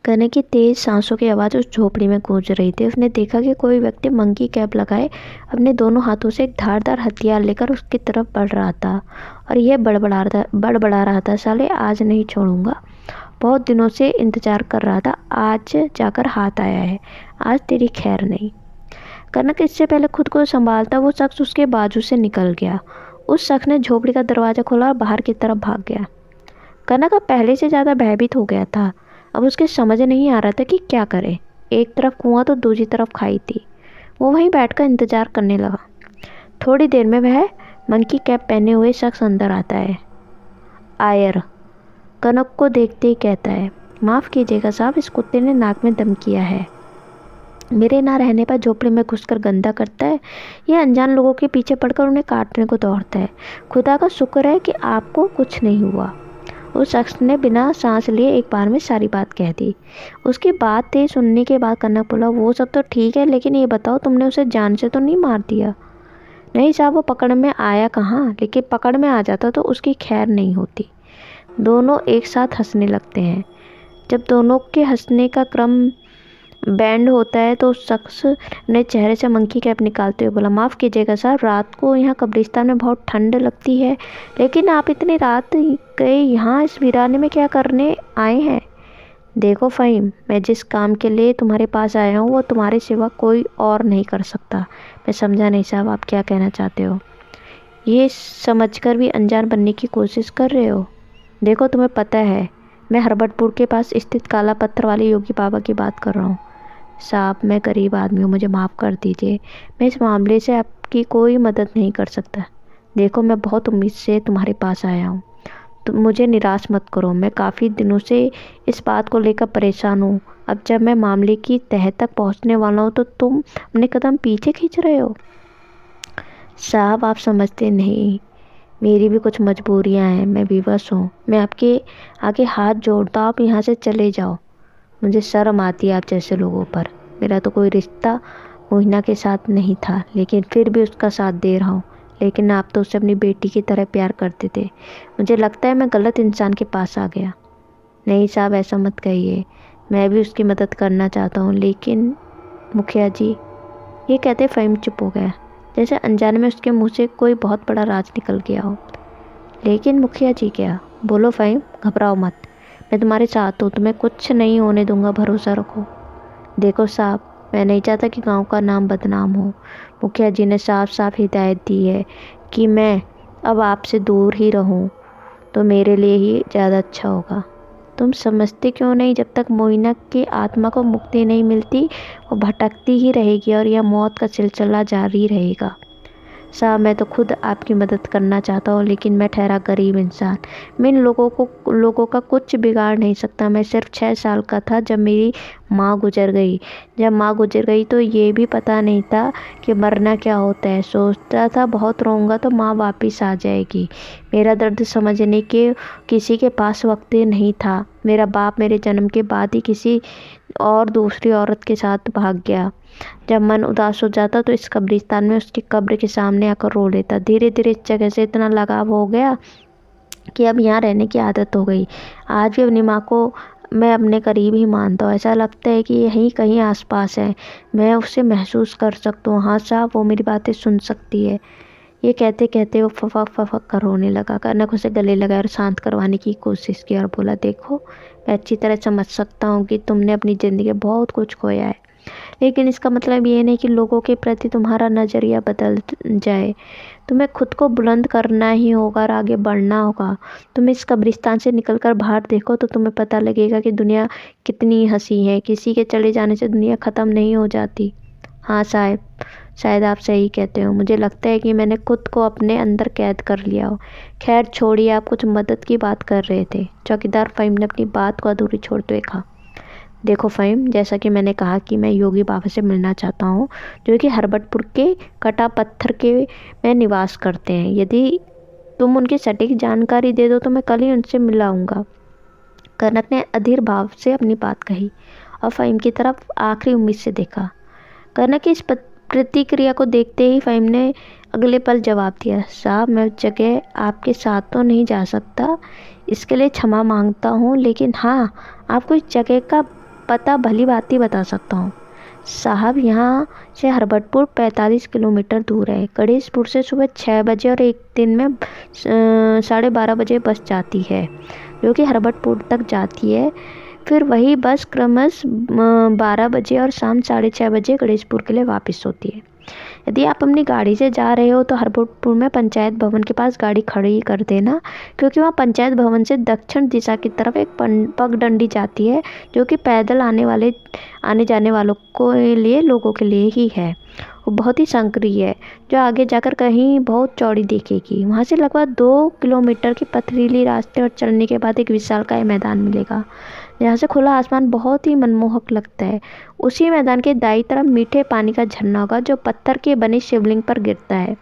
कनक की तेज सांसों की आवाज़ उस झोपड़ी में गूंज रही थी। उसने देखा कि कोई व्यक्ति मंकी कैप लगाए अपने दोनों हाथों से एक धारदार हथियार लेकर उसकी तरफ बढ़ रहा था और यह बड़बड़ा रहा था, साले आज नहीं छोड़ूंगा। बहुत दिनों से इंतजार कर रहा था, आज जाकर हाथ आया है, आज तेरी खैर नहीं। कनक इससे पहले खुद को संभालता वो शख्स उसके बाजू से निकल गया। उस शख्स ने झोपड़ी का दरवाज़ा खोला और बाहर की तरफ भाग गया। कनक अब पहले से ज़्यादा भयभीत हो गया था। अब उसके समझ नहीं आ रहा था कि क्या करे। एक तरफ कुआं तो दूसरी तरफ खाई थी। वो वहीं बैठकर इंतजार करने लगा। थोड़ी देर में वह मंकी कैप पहने हुए शख्स अंदर आता है। आयर कनक को देखते ही कहता है, माफ़ कीजिएगा साहब, इस कुत्ते ने नाक में दम किया है। मेरे ना रहने पर झोपड़े में घुसकर गंदा करता है। यह अनजान लोगों के पीछे पड़कर उन्हें काटने को दौड़ता है। खुदा का शुक्र है कि आपको कुछ नहीं हुआ। उस शख्स ने बिना सांस लिए एक बार में सारी बात कह दी। उसकी बात तेज सुनने के बाद कनक बोला, वो सब तो ठीक है, लेकिन ये बताओ तुमने उसे जान से तो नहीं मार दिया? नहीं साहब, वो पकड़ में आया कहाँ, लेकिन पकड़ में आ जाता तो उसकी खैर नहीं होती। दोनों एक साथ हंसने लगते हैं। जब दोनों के हंसने का क्रम बैंड होता है तो उस शख्स ने चेहरे से मंकी कैप निकालते हुए बोला, माफ़ कीजिएगा साहब, रात को यहाँ कब्रिस्तान में बहुत ठंड लगती है, लेकिन आप इतनी रात गए यहाँ इस वीराने में क्या करने आए हैं? देखो फ़हीम, मैं जिस काम के लिए तुम्हारे पास आया हूँ वो तुम्हारे सिवा कोई और नहीं कर सकता। मैं समझा नहीं साहब, आप क्या कहना चाहते हो? ये समझकर भी अनजान बनने की कोशिश कर रहे हो? देखो तुम्हें पता है मैं हरबटपुर के पास स्थित काला पत्थर वाले योगी बाबा की बात कर रहा हूँ। साहब, मैं गरीब आदमी हूँ, मुझे माफ़ कर दीजिए, मैं इस मामले से आपकी कोई मदद नहीं कर सकता। देखो मैं बहुत उम्मीद से तुम्हारे पास आया हूँ, तुम मुझे निराश मत करो। मैं काफ़ी दिनों से इस बात को लेकर परेशान हूँ। अब जब मैं मामले की तह तक पहुँचने वाला हूँ तो तुम अपने कदम पीछे खींच रहे हो। साहब, आप समझते नहीं, मेरी भी कुछ मजबूरियाँ हैं, मैं विवश हूँ। मैं आपके आगे हाथ जोड़ता हूँ, आप यहाँ से चले जाओ। मुझे शर्म आती है आप जैसे लोगों पर। मेरा तो कोई रिश्ता मोहिना के साथ नहीं था, लेकिन फिर भी उसका साथ दे रहा हूँ। लेकिन आप तो उसे अपनी बेटी की तरह प्यार करते थे। मुझे लगता है मैं गलत इंसान के पास आ गया। नहीं साहब, ऐसा मत कहिए, मैं भी उसकी मदद करना चाहता हूँ, लेकिन मुखिया जी। ये कहते फ़हीम चुप हो गया, जैसे अनजाने में उसके मुँह से कोई बहुत बड़ा राज निकल गया हो। लेकिन मुखिया जी क्या? बोलो फ़हीम, घबराओ मत, मैं तुम्हारे साथ हूँ, तुम्हें कुछ नहीं होने दूंगा, भरोसा रखो। देखो साहब, मैं नहीं चाहता कि गांव का नाम बदनाम हो। मुखिया जी ने साफ साफ हिदायत दी है कि मैं अब आपसे दूर ही रहूं, तो मेरे लिए ही ज़्यादा अच्छा होगा। तुम समझते क्यों नहीं? जब तक मोइना की आत्मा को मुक्ति नहीं मिलती वो भटकती ही रहेगी और यह मौत का सिलसिला जारी रहेगा। साहब, मैं तो खुद आपकी मदद करना चाहता हूँ, लेकिन मैं ठहरा गरीब इंसान, मैं इन लोगों का कुछ बिगाड़ नहीं सकता। मैं सिर्फ 6 साल का था जब मेरी माँ गुजर गई। जब माँ गुजर गई तो ये भी पता नहीं था कि मरना क्या होता है। सोचता था बहुत रोऊंगा तो माँ वापस आ जाएगी। मेरा दर्द समझने के किसी के पास वक्त नहीं था। मेरा बाप मेरे जन्म के बाद ही किसी और दूसरी औरत के साथ भाग गया। जब मन उदास हो जाता तो इस कब्रिस्तान में उसकी कब्र के सामने आकर रो लेता। धीरे धीरे इस जगह से इतना लगाव हो गया कि अब यहाँ रहने की आदत हो गई। आज भी अपनी माँ को मैं अपने करीब ही मानता हूँ। ऐसा लगता है कि यहीं कहीं आसपास है, मैं उसे महसूस कर सकता हूँ। हाँ साहब, वो मेरी बातें सुन सकती है। ये कहते कहते वो फफक फफक कर रोने लगा। कनक उसे गले लगाया और शांत करवाने की कोशिश की और बोला, देखो मैं अच्छी तरह समझ सकता हूँ कि तुमने अपनी ज़िंदगी में बहुत कुछ खोया है, लेकिन इसका मतलब ये नहीं कि लोगों के प्रति तुम्हारा नज़रिया बदल जाए। तुम्हें खुद को बुलंद करना ही होगा और आगे बढ़ना होगा। तुम इस कब्रिस्तान से निकलकर बाहर देखो तो तुम्हें पता लगेगा कि दुनिया कितनी हंसी है। किसी के चले जाने से दुनिया ख़त्म नहीं हो जाती। हाँ साहब, शायद आप सही कहते हो। मुझे लगता है कि मैंने खुद को अपने अंदर कैद कर लिया हो। खैर छोड़िए, आप कुछ मदद की बात कर रहे थे। चौकीदार फ़हीम ने अपनी बात को अधूरी छोड़ते हुए कहा, देखो फ़हीम, जैसा कि मैंने कहा कि मैं योगी बाबा से मिलना चाहता हूँ, जो कि हरबटपुर के कटा पत्थर के में निवास करते हैं। यदि तुम उनकी सटीक जानकारी दे दो तो मैं कल ही उनसे मिल आऊँगा। कनक ने अधीर भाव से अपनी बात कही और फ़हीम की तरफ आखिरी उम्मीद से देखा। कनक की इस प्रतिक्रिया को देखते ही फ़हीम ने अगले पल जवाब दिया, साहब मैं उस जगह आपके साथ तो नहीं जा सकता, इसके लिए क्षमा मांगता हूँ, लेकिन हाँ आपको इस जगह का पता भली भांति बता सकता हूँ। साहब, यहाँ से हरबटपुर 45 किलोमीटर दूर है। गणेशपुर से सुबह 6 बजे और एक दिन में 12:30 बजे बस जाती है, जो कि हरबटपुर तक जाती है। फिर वही बस क्रमश 12 बजे और शाम 6:30 बजे गणेशपुर के लिए वापस होती है। यदि आप अपनी गाड़ी से जा रहे हो तो हरबटपुर में पंचायत भवन के पास गाड़ी खड़ी कर देना, क्योंकि वहाँ पंचायत भवन से दक्षिण दिशा की तरफ एक पगडंडी जाती है, जो कि पैदल आने जाने वालों के लिए, लोगों के लिए ही है। वो बहुत ही संकरी है, जो आगे जाकर कहीं बहुत चौड़ी दिखेगी। वहाँ से लगभग 2 किलोमीटर की पथरीली रास्ते और चलने के बाद एक विशालकाय मैदान मिलेगा, जहाँ से खुला आसमान बहुत ही मनमोहक लगता है। उसी मैदान के दाईं तरफ मीठे पानी का झरना होगा, जो पत्थर के बने शिवलिंग पर गिरता है।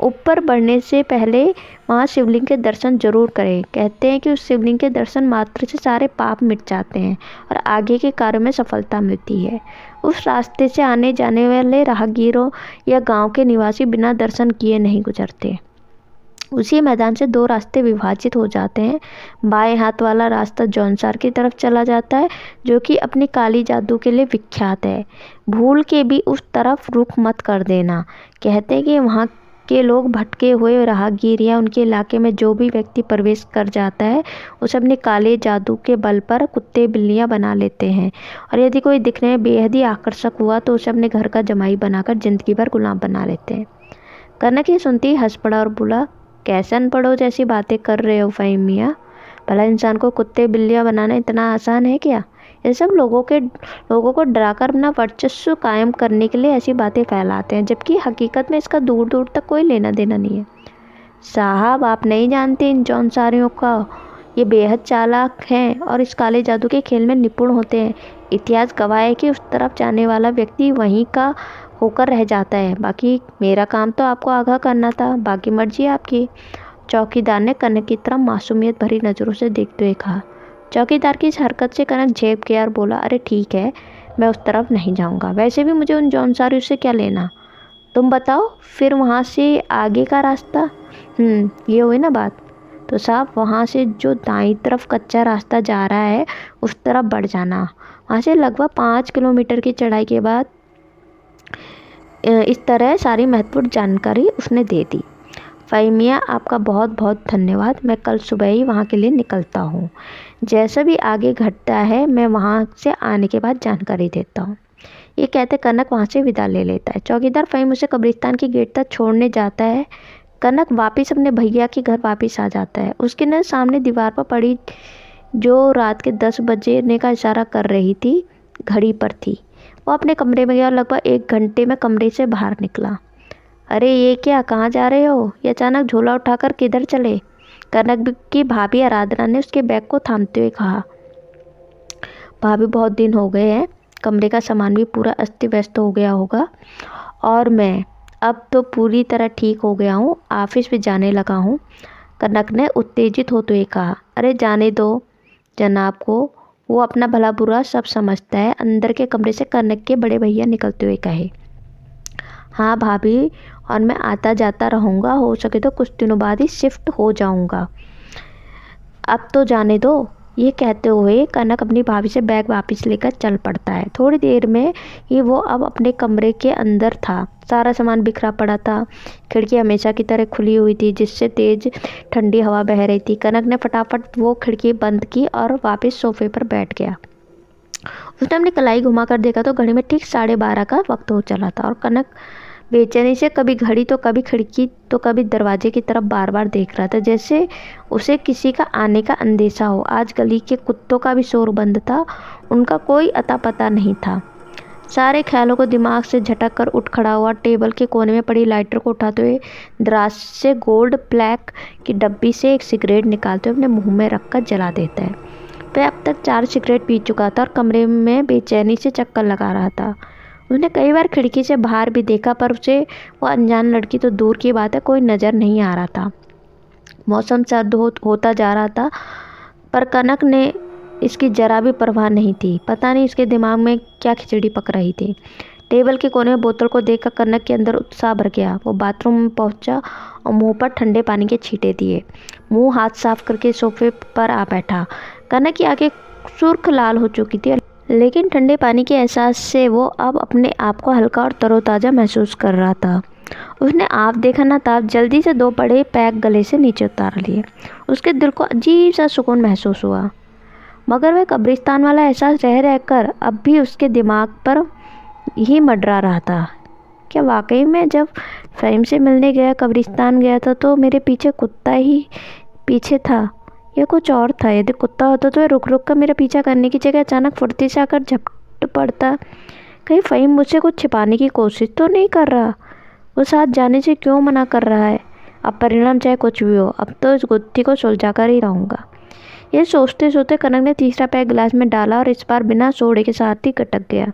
ऊपर बढ़ने से पहले वहाँ शिवलिंग के दर्शन जरूर करें। कहते हैं कि उस शिवलिंग के दर्शन मात्र से सारे पाप मिट जाते हैं और आगे के कार्यों में सफलता मिलती है। उस रास्ते से आने जाने वाले राहगीरों या गांव के निवासी बिना दर्शन किए नहीं गुजरते। उसी मैदान से 2 रास्ते विभाजित हो जाते हैं। बाएं हाथ वाला रास्ता जौनसार की तरफ चला जाता है, जो कि अपनी काली जादू के लिए विख्यात है। भूल के भी उस तरफ रुख मत कर देना। कहते हैं कि वहाँ के लोग भटके हुए राहगीर या उनके इलाके में जो भी व्यक्ति प्रवेश कर जाता है, उसे अपने काले जादू के बल पर कुत्ते बिल्लियाँ बना लेते हैं, और यदि कोई दिखने में बेहद ही आकर्षक हुआ तो उसे अपने घर का जमाई बनाकर जिंदगी भर गुलाम बना लेते हैं। कनक ये सुनती हंस पड़ा और बोला, कैसे अनपढ़ो जैसी बातें कर रहे हो फ़हीम मियाँ? भला इंसान को कुत्ते बिल्लियाँ बनाना इतना आसान है क्या? ये सब लोगों को डराकर अपना वर्चस्व कायम करने के लिए ऐसी बातें फैलाते हैं, जबकि हकीकत में इसका दूर दूर तक कोई लेना देना नहीं है। साहब, आप नहीं जानते इन जौनसारियों का। ये बेहद चालाक हैं और इस काले जादू के खेल में निपुण होते हैं। इतिहास गवाह है कि उस तरफ जाने वाला व्यक्ति वहीं का होकर रह जाता है। बाकी मेरा काम तो आपको आगाह करना था, बाकी मर्जी है आपकी। चौकीदार ने कनक की तरफ मासूमियत भरी नज़रों से देखते हुए कहा। चौकीदार की इस हरकत से कनक झेप गया और बोला, अरे ठीक है, मैं उस तरफ नहीं जाऊंगा। वैसे भी मुझे उन जौनसारियों से क्या लेना, तुम बताओ। फिर वहाँ से आगे का रास्ता, ये हुई ना बात। तो साहब, वहाँ से जो दाईं तरफ कच्चा रास्ता जा रहा है उस तरफ बढ़ जाना। वहाँ से लगभग 5 किलोमीटर की चढ़ाई के बाद इस तरह सारी महत्वपूर्ण जानकारी उसने दे दी। फ़हीम मियाँ, आपका बहुत बहुत धन्यवाद। मैं कल सुबह ही वहाँ के लिए निकलता हूँ। जैसा भी आगे घटता है मैं वहाँ से आने के बाद जानकारी देता हूँ। ये कहते कनक वहाँ से विदा ले लेता है। चौकीदार फ़हीम उसे कब्रिस्तान की गेट तक छोड़ने जाता है। कनक वापस अपने भैया के घर वापस आ जाता है। उसके नज़र सामने दीवार पर पड़ी जो रात के 10 बजने का इशारा कर रही थी, घड़ी पर थी। वो अपने कमरे में गया और लगभग 1 घंटे में कमरे से बाहर निकला। अरे ये क्या, कहाँ जा रहे हो? ये अचानक झोला उठाकर किधर चले? कनक की भाभी आराधना ने उसके बैग को थामते हुए कहा। भाभी, बहुत दिन हो गए हैं, कमरे का सामान भी पूरा अस्त व्यस्त हो गया होगा, और मैं अब तो पूरी तरह ठीक हो गया हूँ, ऑफिस भी जाने लगा हूँ। कनक ने उत्तेजित होते हुए कहा। अरे जाने दो जनाब को, वो अपना भला बुरा सब समझता है। अंदर के कमरे से कनक के बड़े भैया निकलते हुए कहे। हाँ भाभी, और मैं आता जाता रहूँगा, हो सके तो कुछ दिनों बाद ही शिफ्ट हो जाऊँगा, अब तो जाने दो। ये कहते हुए कनक अपनी भाभी से बैग वापस लेकर चल पड़ता है। थोड़ी देर में ही वो अब अपने कमरे के अंदर था। सारा सामान बिखरा पड़ा था। खिड़की हमेशा की तरह खुली हुई थी, जिससे तेज ठंडी हवा बह रही थी। कनक ने फटाफट वो खिड़की बंद की और वापस सोफे पर बैठ गया। उसने अपनी कलाई घुमाकर देखा तो घड़ी में ठीक 12:30 का वक्त हो चला था, और कनक बेचैनी से कभी घड़ी तो कभी खिड़की तो कभी दरवाजे की तरफ बार बार देख रहा था, जैसे उसे किसी का आने का अंदेशा हो। आज गली के कुत्तों का भी शोर बंद था, उनका कोई अता पता नहीं था। सारे ख्यालों को दिमाग से झटक कर उठ खड़ा हुआ, टेबल के कोने में पड़ी लाइटर को उठाते हुए दराज से गोल्ड ब्लैक की डब्बी से एक सिगरेट निकालते हुए अपने मुँह में रखकर जला देता है। वह अब तक 4 सिगरेट पी चुका था और कमरे में बेचैनी से चक्कर लगा रहा था। उसने कई बार खिड़की से बाहर भी देखा, पर उसे वो अनजान लड़की तो दूर की बात है, कोई नज़र नहीं आ रहा था। मौसम सर्द होता जा रहा था, पर कनक ने इसकी जरा भी परवाह नहीं थी। पता नहीं उसके दिमाग में क्या खिचड़ी पक रही थी। टेबल के कोने में बोतल को देखकर कनक के अंदर उत्साह भर गया। वो बाथरूम में पहुंचा और मुंह पर ठंडे पानी के छींटे दिए। मुंह हाथ साफ करके सोफे पर आ बैठा। कनक की आंखें सुर्ख लाल हो चुकी थी, लेकिन ठंडे पानी के एहसास से वो अब अपने आप को हल्का और तरोताज़ा महसूस कर रहा था। उसने आप देखा ना ताब जल्दी से 2 बड़े पैक गले से नीचे उतार लिए। उसके दिल को अजीब सा सुकून महसूस हुआ, मगर वह कब्रिस्तान वाला एहसास रह रहकर अब भी उसके दिमाग पर ही मंडरा रहा था। क्या वाकई में जब फ़हीम से मिलने गया कब्रिस्तान गया था तो मेरे पीछे कुत्ता ही पीछे था, या कुछ और था? यदि कुत्ता होता तो वह रुक रुक कर मेरा पीछा करने की जगह अचानक फुर्ती से आकर झपट पड़ता। कहीं फ़हीम मुझसे कुछ छिपाने की कोशिश तो नहीं कर रहा? वो साथ जाने से क्यों मना कर रहा है? अब परिणाम चाहे कुछ भी हो, अब तो इस गुत्थी को सुलझा कर ही रहूँगा। ये सोचते सोचते कनक ने तीसरा पैक गिलास में डाला और इस बार बिना सोडे के साथ ही गटक गया।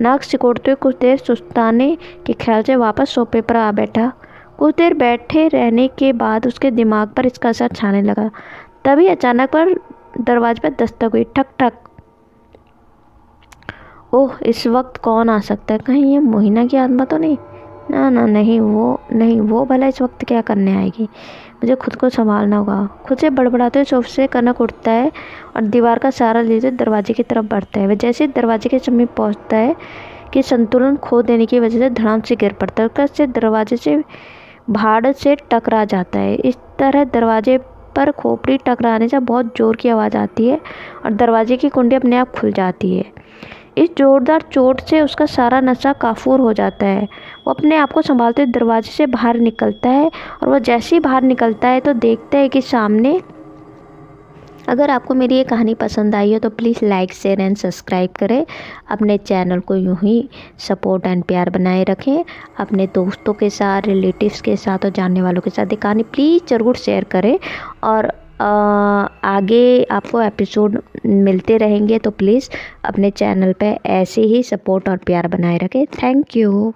नाक सिकोड़ते हुए कुछ देर सुस्ताने के ख्याल से वापस सोफे पर आ बैठा। कुछ देर बैठे रहने के बाद उसके दिमाग पर इसका असर छाने लगा। तभी अचानक पर दरवाजे पर दस्तक हुई। ठक ठक। ओह, इस वक्त कौन आ सकता है? कहीं ये मोहिना की आत्मा तो नहीं? ना ना, नहीं, वो भला इस वक्त क्या करने आएगी? मुझे खुद को संभालना होगा। खुद से बड़बड़ाते हुए सोफे से कनक उठता है और दीवार का सहारा लेते दरवाजे की तरफ बढ़ता है। वह जैसे दरवाजे के समीप पहुंचता है कि संतुलन खो देने की वजह से धड़ाम से गिर पड़ता है। उसका दरवाजे से भाड़ से टकरा जाता है। इस तरह दरवाजे पर खोपड़ी टकराने से बहुत ज़ोर की आवाज़ आती है और दरवाजे की कुंडी अपने आप खुल जाती है। इस ज़ोरदार चोट से उसका सारा नशा काफूर हो जाता है। वो अपने आप को संभालते हुए दरवाजे से बाहर निकलता है और वह जैसे ही बाहर निकलता है तो देखता है कि सामने। अगर आपको मेरी ये कहानी पसंद आई हो तो please like, share and subscribe करें। अपने चैनल को यूं ही सपोर्ट एंड प्यार बनाए रखें। अपने दोस्तों के साथ, रिलेटिव्स के साथ और जानने वालों के साथ ये कहानी प्लीज़ ज़रूर शेयर करें। और आगे आपको एपिसोड मिलते रहेंगे तो प्लीज़ अपने चैनल पे ऐसे ही सपोर्ट और प्यार बनाए रखें। Thank you.